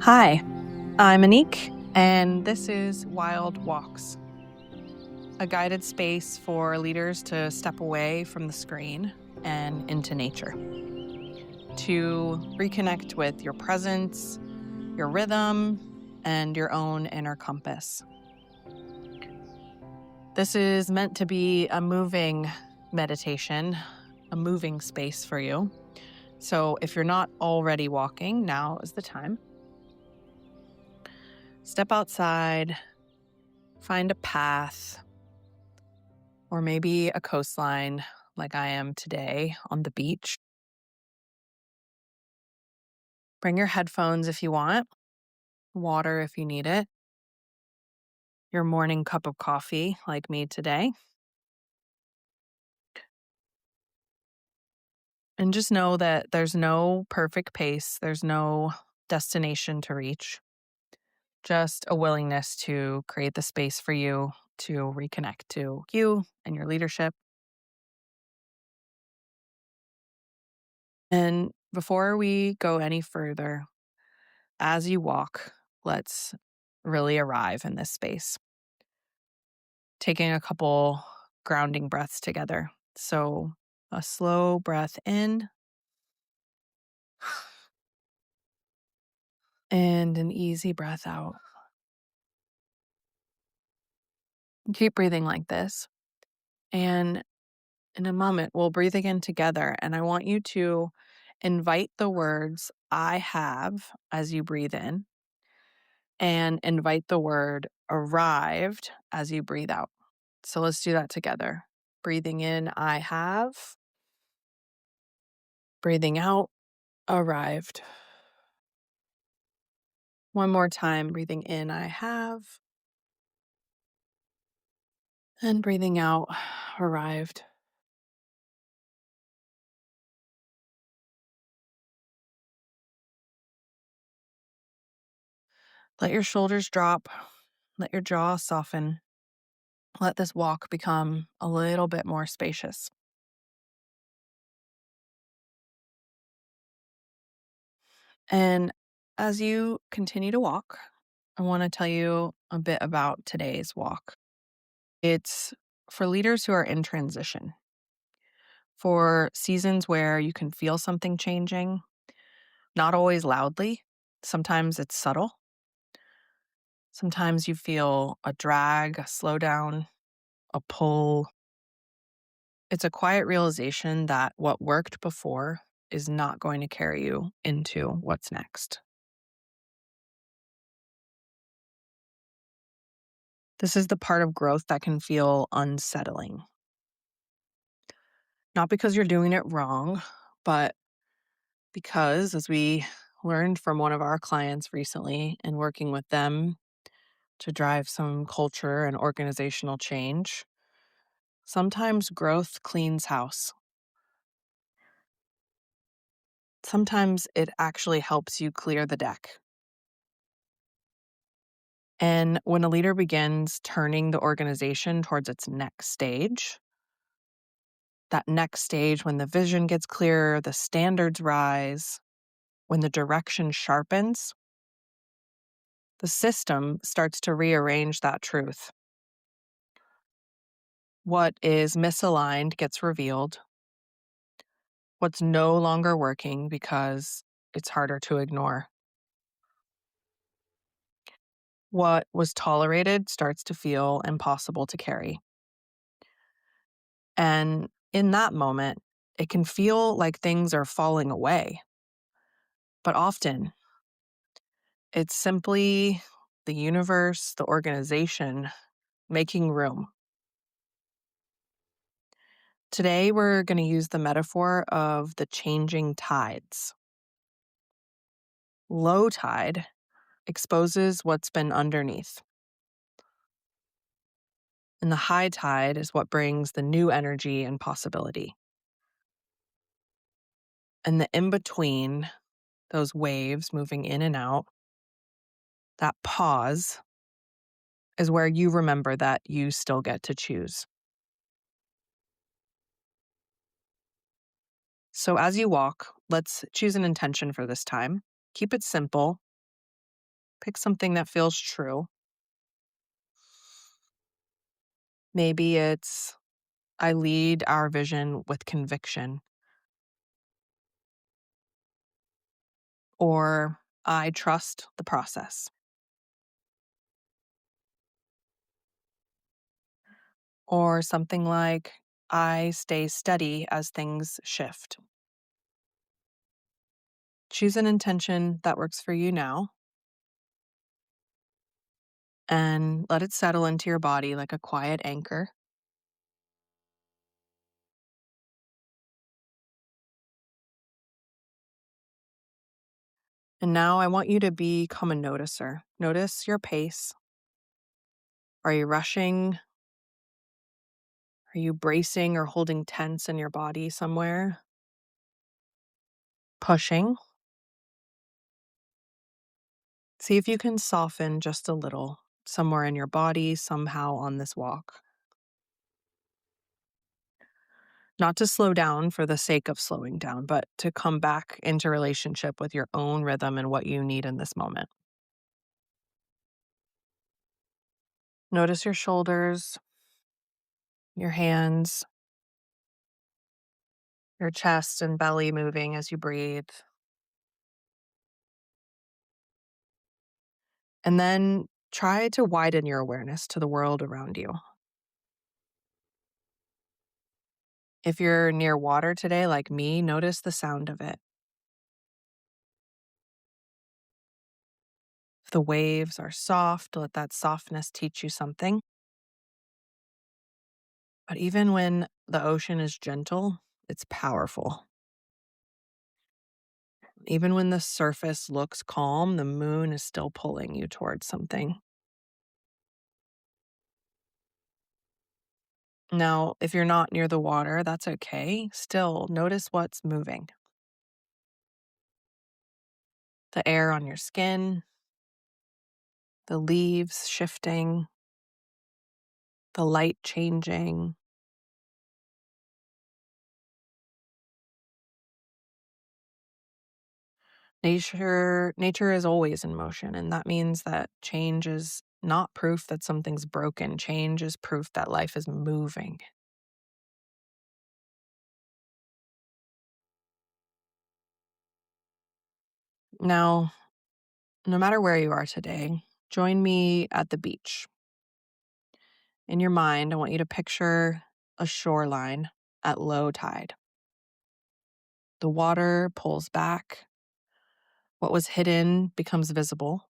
Hi, I'm Anique, and this is Wild Walks, a guided space for leaders to step away from the screen and into nature, to reconnect with your presence, your rhythm, and your own inner compass. This is meant to be a moving meditation, a moving space for you. So if you're not already walking, now is the time. Step outside, find a path, or maybe a coastline like I am today on the beach. Bring your headphones if you want, water if you need it, your morning cup of coffee like me today. And just know that there's no perfect pace, there's no destination to reach, just a willingness to create the space for you to reconnect to you and your leadership. And before we go any further, as you walk, let's really arrive in this space. Taking a couple grounding breaths together. So, a slow breath in and an easy breath out. Keep breathing like this. And in a moment, we'll breathe again together. And I want you to invite the words I have as you breathe in, and invite the word arrived as you breathe out. So let's do that together. Breathing in, I have. Breathing out, arrived. One more time. Breathing in, I have. And breathing out, arrived. Let your shoulders drop. Let your jaw soften. Let this walk become a little bit more spacious. And as you continue to walk, I want to tell you a bit about today's walk. It's for leaders who are in transition, for seasons where you can feel something changing, not always loudly. Sometimes it's subtle. Sometimes you feel a drag, a slowdown, a pull. It's a quiet realization that what worked before is not going to carry you into what's next. This is the part of growth that can feel unsettling. Not because you're doing it wrong, but because, as we learned from one of our clients recently and working with them to drive some culture and organizational change, sometimes growth cleans house. Sometimes it actually helps you clear the deck. And when a leader begins turning the organization towards its next stage, that next stage when the vision gets clearer, the standards rise, when the direction sharpens, the system starts to rearrange that truth. What is misaligned gets revealed. What's no longer working because it's harder to ignore. What was tolerated starts to feel impossible to carry. And in that moment, it can feel like things are falling away. But often, it's simply the universe, the organization making room. Today, we're going to use the metaphor of the changing tides. Low tide exposes what's been underneath, and the high tide is what brings the new energy and possibility. And the in between, those waves moving in and out, that pause is where you remember that you still get to choose. So as you walk, let's choose an intention for this time. Keep it simple. Pick something that feels true. Maybe it's I lead our vision with conviction, or I trust the process, or something like I stay steady as things shift. Choose an intention that works for you now and let it settle into your body like a quiet anchor. And now I want you to become a noticer. Notice your pace. Are you rushing? Are you bracing or holding tense in your body somewhere? Pushing? See if you can soften just a little somewhere in your body, somehow on this walk. Not to slow down for the sake of slowing down, but to come back into relationship with your own rhythm and what you need in this moment. Notice your shoulders, your hands, your chest and belly moving as you breathe. And then try to widen your awareness to the world around you. If you're near water today, like me, notice the sound of it. If the waves are soft, let that softness teach you something. But even when the ocean is gentle, it's powerful. Even when the surface looks calm, the moon is still pulling you towards something. Now, if you're not near the water, that's okay. Still, notice what's moving. The air on your skin, the leaves shifting, the light changing. Nature is always in motion, and that means that change is not proof that something's broken. Change is proof that life is moving. Now, no matter where you are today, join me at the beach. In your mind, I want you to picture a shoreline at low tide. The water pulls back. What was hidden becomes visible.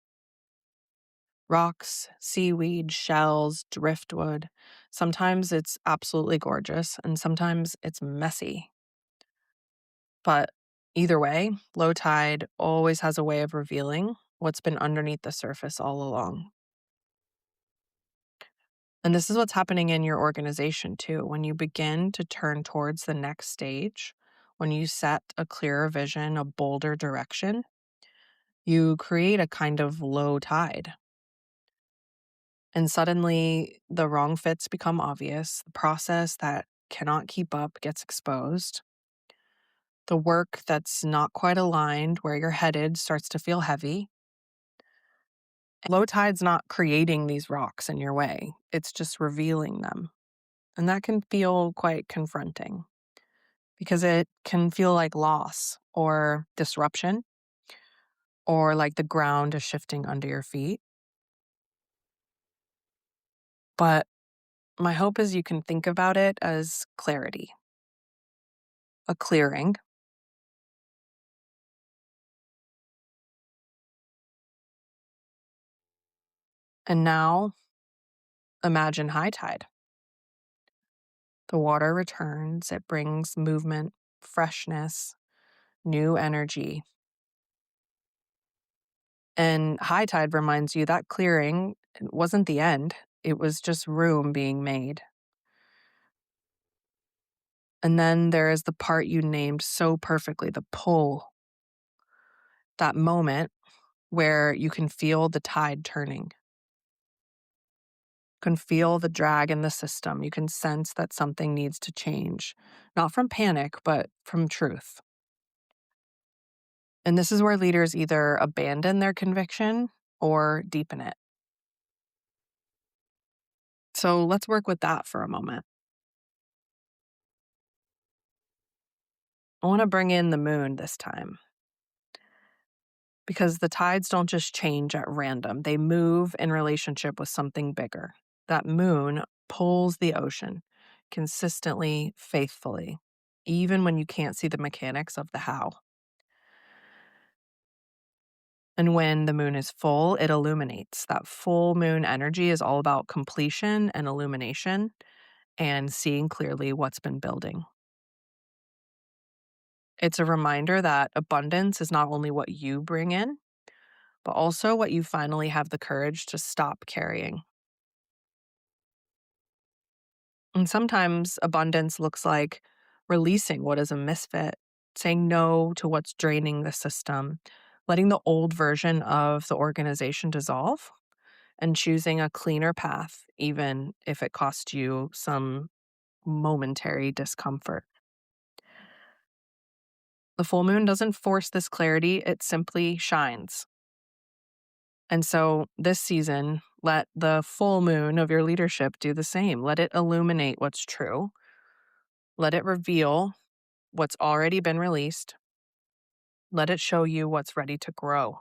Rocks, seaweed, shells, driftwood. Sometimes it's absolutely gorgeous, and sometimes it's messy. But either way, low tide always has a way of revealing what's been underneath the surface all along. And this is what's happening in your organization too. When you begin to turn towards the next stage, when you set a clearer vision, a bolder direction, you create a kind of low tide. And suddenly the wrong fits become obvious. The process that cannot keep up gets exposed. The work that's not quite aligned where you're headed starts to feel heavy. Low tide's not creating these rocks in your way, it's just revealing them. And that can feel quite confronting because it can feel like loss or disruption or like the ground is shifting under your feet. But my hope is you can think about it as clarity, a clearing. And now imagine high tide. The water returns, it brings movement, freshness, new energy. And high tide reminds you that clearing wasn't the end, it was just room being made. And then there is the part you named so perfectly, the pull, that moment where you can feel the tide turning. You can feel the drag in the system. You can sense that something needs to change, not from panic, but from truth. And this is where leaders either abandon their conviction or deepen it. So let's work with that for a moment. I want to bring in the moon this time because the tides don't just change at random, they move in relationship with something bigger. That moon pulls the ocean consistently, faithfully, even when you can't see the mechanics of the how. And when the moon is full, it illuminates. That full moon energy is all about completion and illumination and seeing clearly what's been building. It's a reminder that abundance is not only what you bring in, but also what you finally have the courage to stop carrying. And sometimes abundance looks like releasing what is a misfit, saying no to what's draining the system, letting the old version of the organization dissolve, and choosing a cleaner path, even if it costs you some momentary discomfort. The full moon doesn't force this clarity, it simply shines. And so this season, let the full moon of your leadership do the same. Let it illuminate what's true. Let it reveal what's already been released. Let it show you what's ready to grow.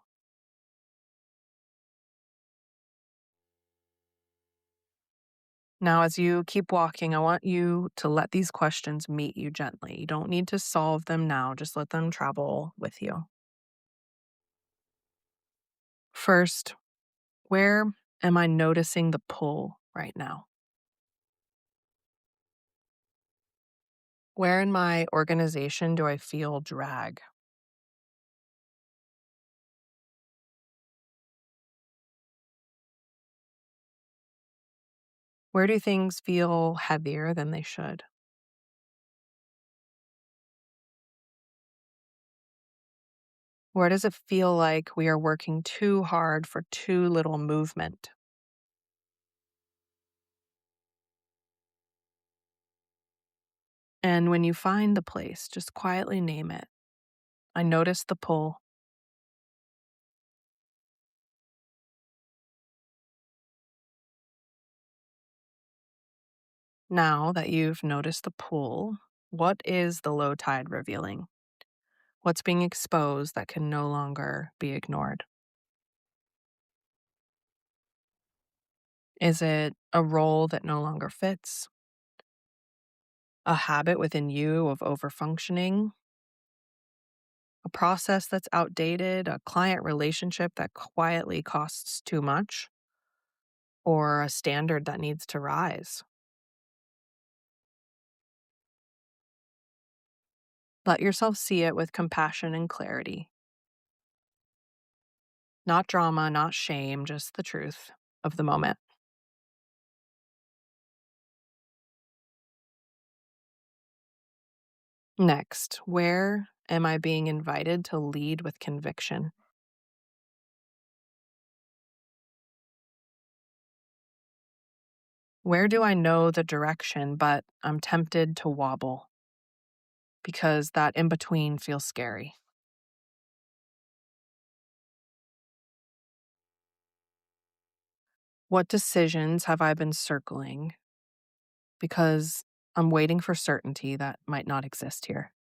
Now, as you keep walking, I want you to let these questions meet you gently. You don't need to solve them now, just let them travel with you. First, where am I noticing the pull right now? Where in my organization do I feel drag? Where do things feel heavier than they should? Where does it feel like we are working too hard for too little movement? And when you find the place, just quietly name it. I notice the pull. Now that you've noticed the pull, what is the low tide revealing? What's being exposed that can no longer be ignored? Is it a role that no longer fits? A habit within you of overfunctioning? A process that's outdated? A client relationship that quietly costs too much? Or a standard that needs to rise? Let yourself see it with compassion and clarity. Not drama, not shame, just the truth of the moment. Next, where am I being invited to lead with conviction? Where do I know the direction, but I'm tempted to wobble because that in between feels scary? What decisions have I been circling because I'm waiting for certainty that might not exist here?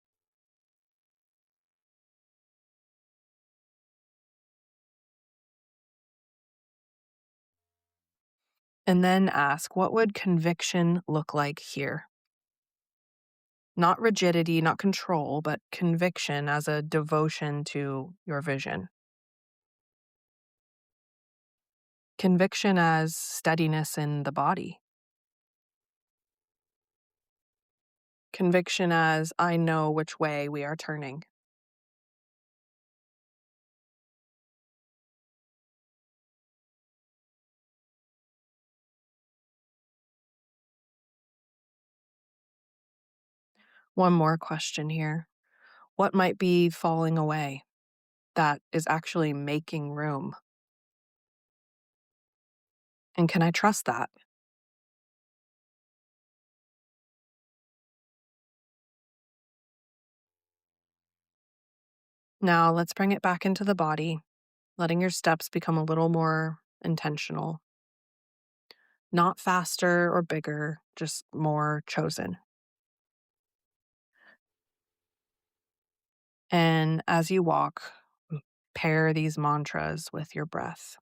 And then ask, what would conviction look like here? Not rigidity, not control, but conviction as a devotion to your vision. Conviction as steadiness in the body. Conviction as I know which way we are turning. One more question here. What might be falling away that is actually making room? And can I trust that? Now let's bring it back into the body. letting your steps become a little more intentional, not faster or bigger, just more chosen. And as you walk, pair these mantras with your breath.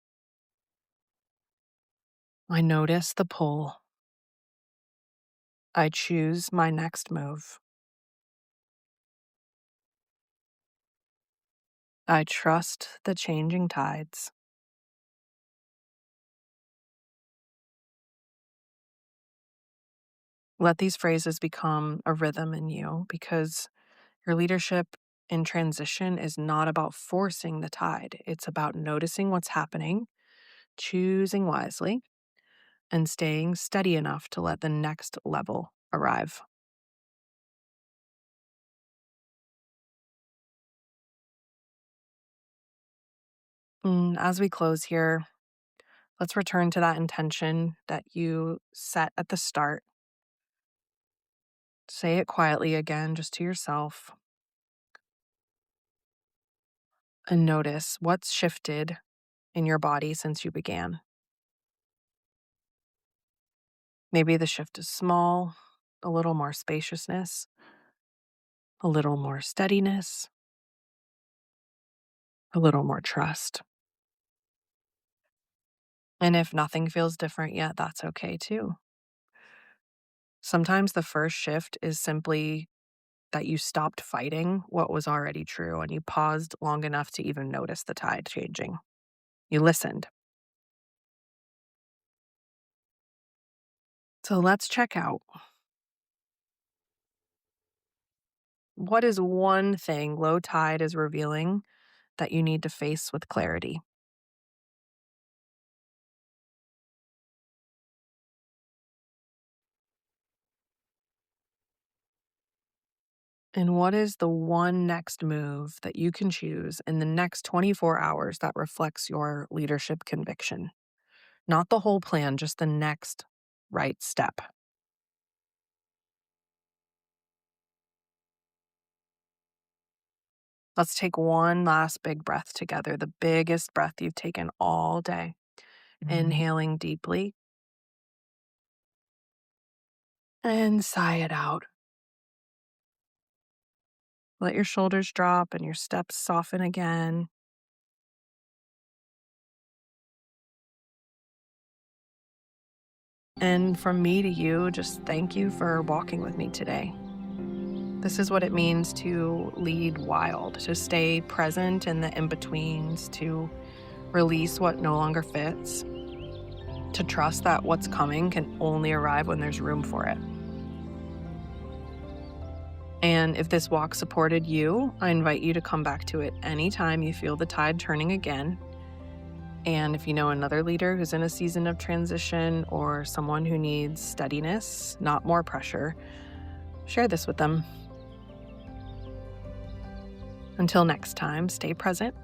I notice the pull. I choose my next move. I trust the changing tides. Let these phrases become a rhythm in you because your leadership in transition is not about forcing the tide. It's about noticing what's happening, choosing wisely, and staying steady enough to let the next level arrive. As we close here, let's return to that intention that you set at the start. Say it quietly again, just to yourself, and notice what's shifted in your body since you began. Maybe the shift is small, a little more spaciousness, a little more steadiness, a little more trust. And if nothing feels different yet, that's okay too. Sometimes the first shift is simply that you stopped fighting what was already true and you paused long enough to even notice the tide changing. You listened. So let's check out, what is one thing low tide is revealing that you need to face with clarity? And what is the one next move that you can choose in the next 24 hours that reflects your leadership conviction? Not the whole plan, just the next right step. Let's take one last big breath together, the biggest breath you've taken all day. Inhaling deeply and sigh it out. Let your shoulders drop and your steps soften again. And from me to you, just thank you for walking with me today. This is what it means to lead wild, to stay present in the in betweens, to release what no longer fits, to trust that what's coming can only arrive when there's room for it. And if this walk supported you, I invite you to come back to it anytime you feel the tide turning again. And if you know another leader who's in a season of transition or someone who needs steadiness, not more pressure, share this with them. Until next time, stay present,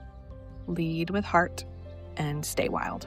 lead with heart, and stay wild.